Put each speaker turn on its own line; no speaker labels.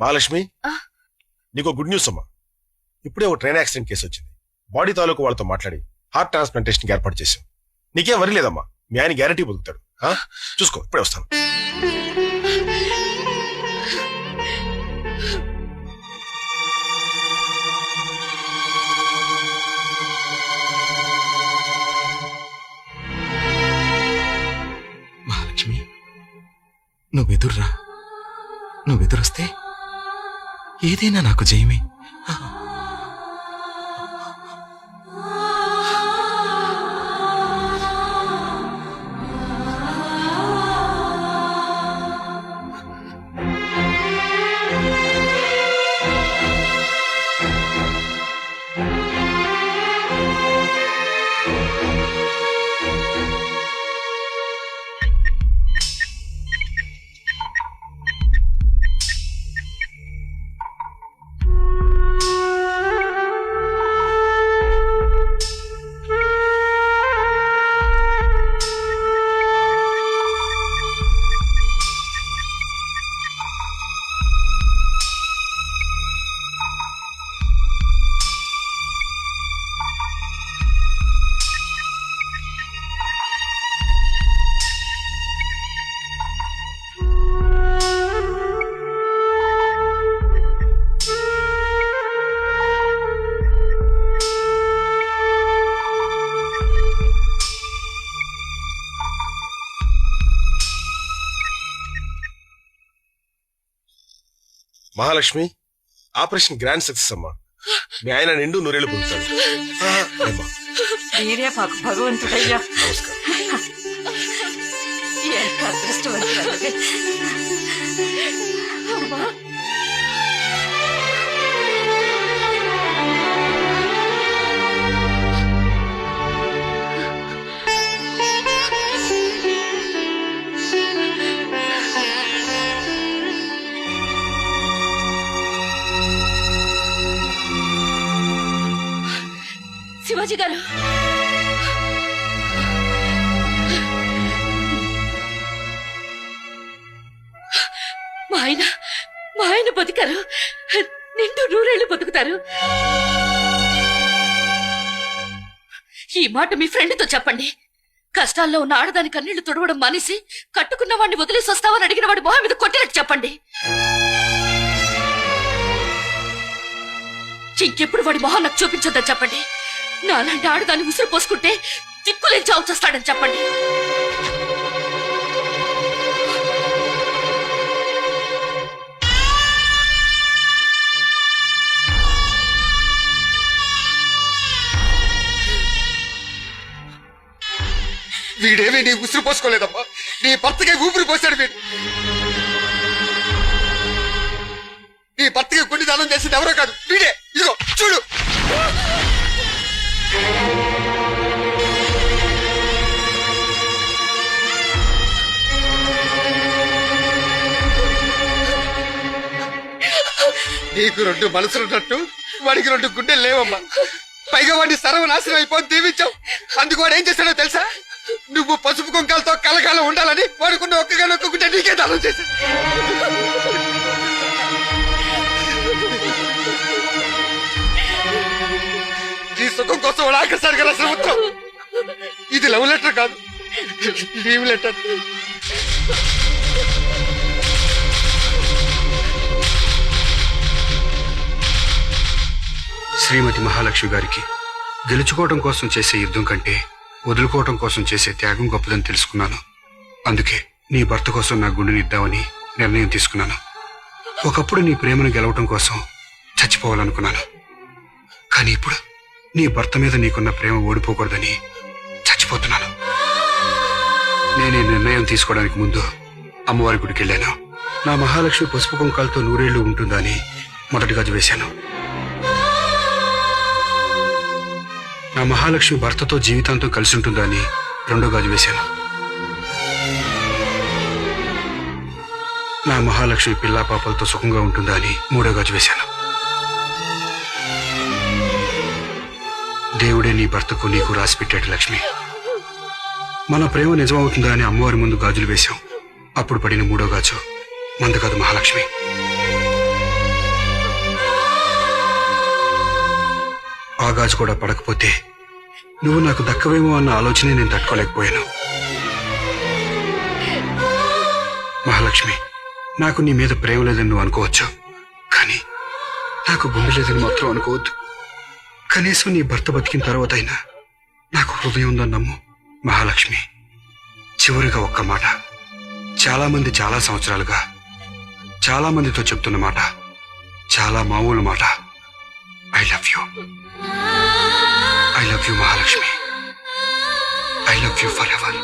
మహాలక్ష్మి, నీకు good news అమ్మా. ఇప్పుడే ఒక ట్రైన్ యాక్సిడెంట్ కేసు వచ్చింది. బాడీ తాలూకు వాళ్ళతో మాట్లాడి హార్ట్ ట్రాన్స్ప్లాంటేషన్ ఏర్పాటు చేశాం. నీకేం వరి లేదమ్మా, మీ ఆయన గ్యారంటీ బతుకుతాడు. చూసుకో, ఇప్పుడే వస్తాను.
మహాలక్ష్మి, నువ్వెదురొస్తే ఏదైనా నాకు జయమే.
మహాలక్ష్మి, ఆపరేషన్ గ్రాండ్ సక్సెస్ అమ్మా. మీ ఆయన నిండు నూరేళ్లు పొందుతాడు.
భగవంతుడయ్యా,
నమస్కారం.
ఎంత అదృష్టవంతురాలివి. అమ్మా, శివాజీ గారు, మా ఆయన బతికారు. నిండు నూరేళ్లు బతుకుతారు. ఈ మాట మీ ఫ్రెండ్తో చెప్పండి. కష్టాల్లో ఉన్న ఆడదాని కన్నీళ్లు తుడవడం మానేసి కట్టుకున్న వాడిని వదిలేసి వస్తావని అడిగిన వాడి మొహం మీద కొట్టినట్టు చెప్పండి. ఇంకెప్పుడు వాడి మొహం నాకు చూపించొద్దని చెప్పండి. నాలాంటి ఆడదాన్ని ఉసురు పోసుకుంటే దిక్కులేని చావు చేస్తాడని చెప్పండి.
వీడేమీ నీ ఉసురు పోసుకోలేదమ్మా, నీ భర్తకే ఊపిరి పోసాడు వీడు. నీ భర్తకి గుండె దానం చేసింది ఎవరో కాదు, వీడే. ఇదిగో చూడు. నీకు 2 మనసులున్నట్టు వాడికి 2 గుండెలు లేవమ్మా. పైగా వాడిని సర్వనాశనం అయిపోయి దీవించావు. అందుకు వాడు ఏం చేశాడో తెలుసా? నువ్వు పసుపు కుంకాలతో కలకాలం ఉండాలని వాడుకున్న ఒక్కగానొక్క గుండె నీకే దానం చేశాడు. నీ సుఖం కోసం వాడు ఆఖరిసారిగా రాసిన ఉత్తరం. ఇది లవ్ లెటర్ కాదు, లీవ్ లెటర్.
శ్రీమతి మహాలక్ష్మి గారికి గెలుచుకోవడం కోసం చేసే యుద్ధం కంటే వదులుకోవటం కోసం చేసే త్యాగం గొప్పదని తెలుసుకున్నాను. అందుకే నీ భర్త కోసం నా గుండెని ఇద్దామని నిర్ణయం తీసుకున్నాను. ఒకప్పుడు నీ ప్రేమను గెలవటం కోసం చచ్చిపోవాలనుకున్నాను. కానీ ఇప్పుడు నీ భర్త మీద నీకున్న ప్రేమ ఓడిపోకూడదని చచ్చిపోతున్నాను. నేనే నిర్ణయం తీసుకోవడానికి ముందు అమ్మవారి గుడికి వెళ్ళాను. నా మహాలక్ష్మి పసుపు కుంకాలతో 100 ఏళ్లు ఉంటుందా అని మొదటి గాజు వేశాను. నా మహాలక్ష్మి భర్తతో జీవితాంతం కలిసి ఉంటుందా అని 2వ గాజు వేశాను. నా మహాలక్ష్మి పిల్లా పాపలతో సుఖంగా ఉంటుందా అని 3వ గాజు వేశాను. దేవుడే నీ భర్తకు నీకు రాసి పెట్టాడు లక్ష్మి. మన ప్రేమ నిజమవుతుందా అని అమ్మవారి ముందు గాజులు వేశాం. అప్పుడు పడిన 3వ గాజు మంద కాదు మహాలక్ష్మి. గాజు కూడా పడకపోతే నువ్వు నాకు దక్కవేమో అన్న ఆలోచనే నేను తట్టుకోలేకపోయాను. మహాలక్ష్మి, నాకు నీ మీద ప్రేమ లేదని నువ్వు అనుకోవచ్చు, కానీ నాకు గుండె లేదని మాత్రం అనుకోవద్దు. కనీసం నీ భర్త బతికిన తర్వాత అయినా నాకు హృదయం ఉందని నమ్ము. మహాలక్ష్మి, చివరిగా ఒక్క మాట. చాలా మంది చాలా సంవత్సరాలుగా చాలా మందితో చెప్తున్న మాట, చాలా మామూలు మాట. I love you. I love you Mahalakshmi. I love you for ever.